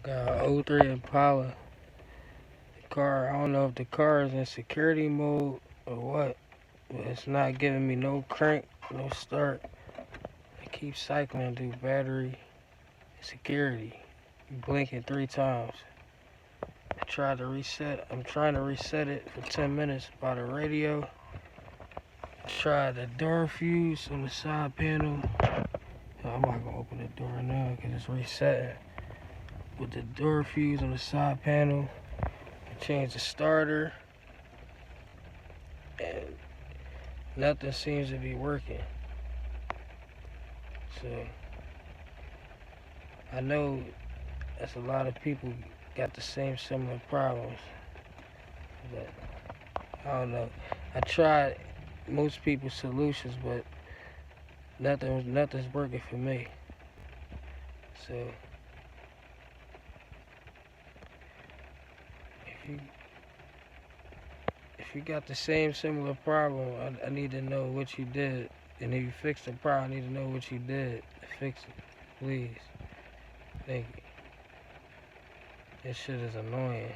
Got an '03 Impala. The car, I don't know if the car is in security mode or what, but it's not giving me no crank, no start. It keeps cycling through battery and security, blinking 3 times. I tried to reset. I'm trying to reset it for 10 minutes by the radio. I tried the door fuse on the side panel. I'm not gonna open the door now because it's resetting. With the door fuse on the side panel, I changed the starter, and nothing seems to be working. So I know that's a lot of people got the same similar problems, but I don't know. I tried most people's solutions, but nothing's working for me. So if you if you got the same similar problem, I need to know what you did. And if you fixed the problem, I need to know what you did to fix it. Please. Thank you. This shit is annoying.